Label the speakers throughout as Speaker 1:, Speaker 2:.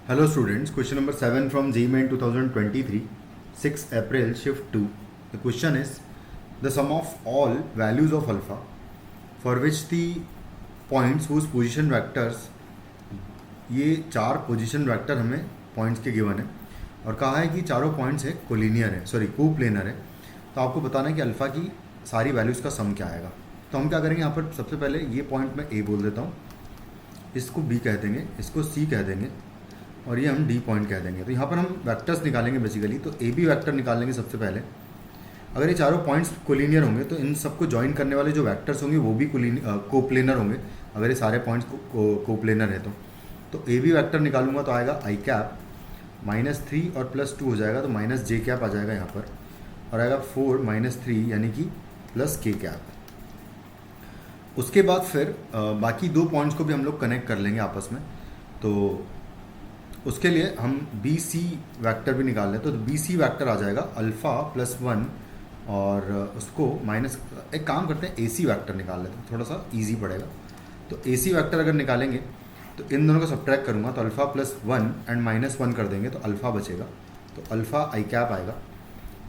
Speaker 1: Hello students, question number 7 from GMAIN 2023, 6 April, shift 2. The question is, the sum of all values of alpha for which the points whose position vectors, ये चार position vector हमें points के given है और कहा है कि चारों पॉइंट्स है कोलिनियर है, सॉरी कोप्लेनर है। तो आपको बताना है कि अल्फ़ा की सारी वैल्यूज़ का सम क्या आएगा। तो हम क्या करेंगे, यहाँ पर सबसे पहले ये पॉइंट मैं ए बोल देता हूँ, इसको बी कह देंगे, इसको सी कह देंगे और ये हम डी पॉइंट कह देंगे। तो यहाँ पर हम वेक्टर्स निकालेंगे बेसिकली। तो ए बी वैक्टर निकाल लेंगे सबसे पहले। अगर ये चारों पॉइंट्स कोलिनियर होंगे तो इन सबको ज्वाइन करने वाले जो वेक्टर्स होंगे वो भी कोप्लेनर होंगे, अगर ये सारे पॉइंट्स कोप्लेनर है तो ए बी वैक्टर निकालूंगा तो आएगा आई कैप -3 और +2 हो जाएगा, तो माइनस जे कैप आ जाएगा यहाँ पर और आएगा 4 -3 यानी कि प्लस के कैप। उसके बाद फिर बाकी दो पॉइंट्स को भी हम लोग कनेक्ट कर लेंगे आपस में। तो उसके लिए हम बी सी वैक्टर भी निकाल लें। तो बी सी वैक्टर आ जाएगा अल्फ़ा +1 और उसको माइनस, एक काम करते हैं ए सी वैक्टर निकाल लेते हैं, थोड़ा सा इजी पड़ेगा। तो ए सी वैक्टर अगर निकालेंगे तो इन दोनों को सब्ट्रैक्ट करूँगा तो अल्फ़ा +1 एंड -1 कर देंगे तो अल्फ़ा बचेगा, तो अल्फ़ा आई कैप आएगा।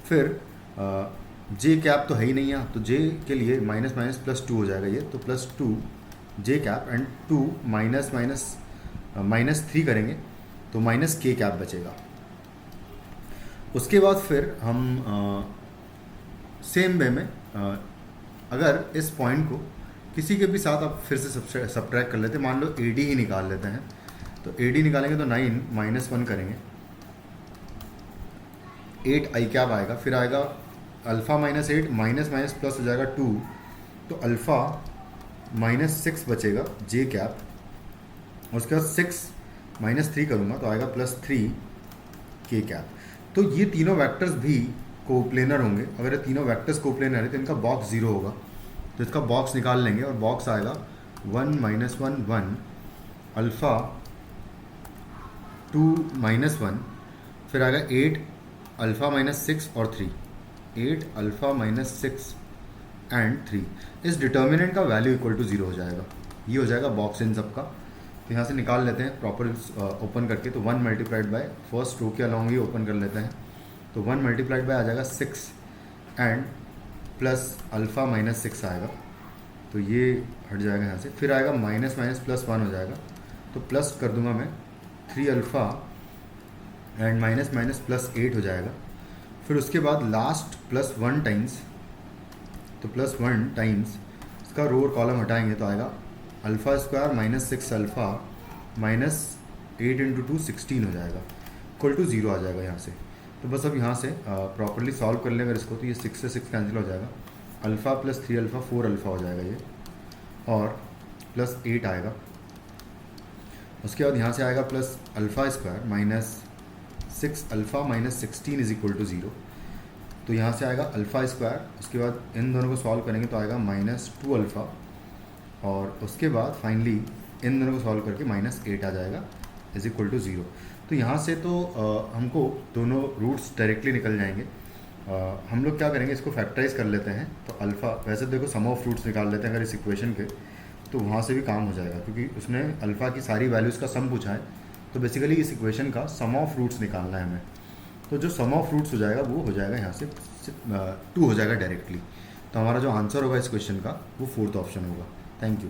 Speaker 1: फिर जे कैप तो है ही नहीं है, तो जे के लिए माइनस +2 हो जाएगा ये, तो +2 जे कैप एंड 2 -3 करेंगे तो माइनस के कैप बचेगा। उसके बाद फिर हम सेम वे में अगर इस पॉइंट को किसी के भी साथ आप फिर से सब्ट्रैक्ट कर लेते हैं, मान लो ए डी ही निकाल लेते हैं। तो ए डी निकालेंगे तो 9 -1 करेंगे, 8 आई कैप आएगा। फिर आएगा अल्फ़ा -8 माइनस प्लस हो जाएगा 2, तो अल्फ़ा -6 बचेगा जे कैप। उसके बाद 6 -3 करूँगा तो आएगा +3 के कैप। तो ये तीनों वेक्टर्स भी कोप्लेनर होंगे। अगर ये तीनों वेक्टर्स कोप्लेनर है तो इनका बॉक्स 0 होगा, तो इसका बॉक्स निकाल लेंगे और बॉक्स आएगा 1 -1 1 अल्फ़ा 2 -1, फिर आएगा 8 अल्फ़ा -6 और 3, 8 अल्फ़ा -6 एंड 3। इस डिटर्मिनेंट का वैल्यू इक्वल टू 0 हो जाएगा। ये हो जाएगा बॉक्स इन सब का। तो यहाँ से निकाल लेते हैं प्रॉपर ओपन करके। तो 1 मल्टीप्लाइड बाय फर्स्ट रो के अलॉन्ग ही ओपन कर लेते हैं। तो 1 मल्टीप्लाइड बाय आ जाएगा 6 एंड प्लस अल्फ़ा -6 आएगा, तो ये हट जाएगा यहाँ से। फिर आएगा माइनस +1 हो जाएगा, तो प्लस कर दूंगा मैं 3 अल्फ़ा एंड माइनस +8 हो जाएगा। फिर उसके बाद लास्ट +1 टाइम्स, तो +1 टाइम्स इसका रो और कॉलम हटाएंगे तो आएगा अल्फ़ा स्क्वायर -6 अल्फ़ा -8 × 2 16 हो जाएगा, इक्वल टू 0 आ जाएगा यहाँ से। तो बस अब यहाँ से प्रॉपरली सॉल्व कर लें अगर इसको, तो ये 6 से 6 कैंसिल हो जाएगा। अल्फ़ा +3 अल्फ़ा 4 अल्फ़ा हो जाएगा ये, और +8 आएगा। उसके बाद यहाँ से आएगा plus alpha square -6 alpha -16 is equal to 0। तो यहाँ से आएगा अल्फ़ा स्क्वायर, उसके बाद इन दोनों को सॉल्व करेंगे तो आएगा -2 अल्फ़ा, और उसके बाद फाइनली इन दोनों को सॉल्व करके -8 आ जाएगा इज इक्वल टू 0। तो यहाँ से तो हमको दोनों रूट्स डायरेक्टली निकल जाएंगे। हम लोग क्या करेंगे, इसको फैक्टराइज कर लेते हैं। तो अल्फ़ा, वैसे देखो सम ऑफ रूट्स निकाल लेते हैं अगर इस इक्वेशन के, तो वहाँ से भी काम हो जाएगा क्योंकि उसने अल्फ़ा की सारी वैल्यूज़ का सम पूछा है। तो बेसिकली इस इक्वेशन का सम ऑफ रूट्स निकालना है हमें। तो जो सम ऑफ रूट्स हो जाएगा वो हो जाएगा यहाँ से 2 हो जाएगा डायरेक्टली। तो हमारा जो आंसर होगा इस क्वेश्चन का वो 4th ऑप्शन होगा। Thank you.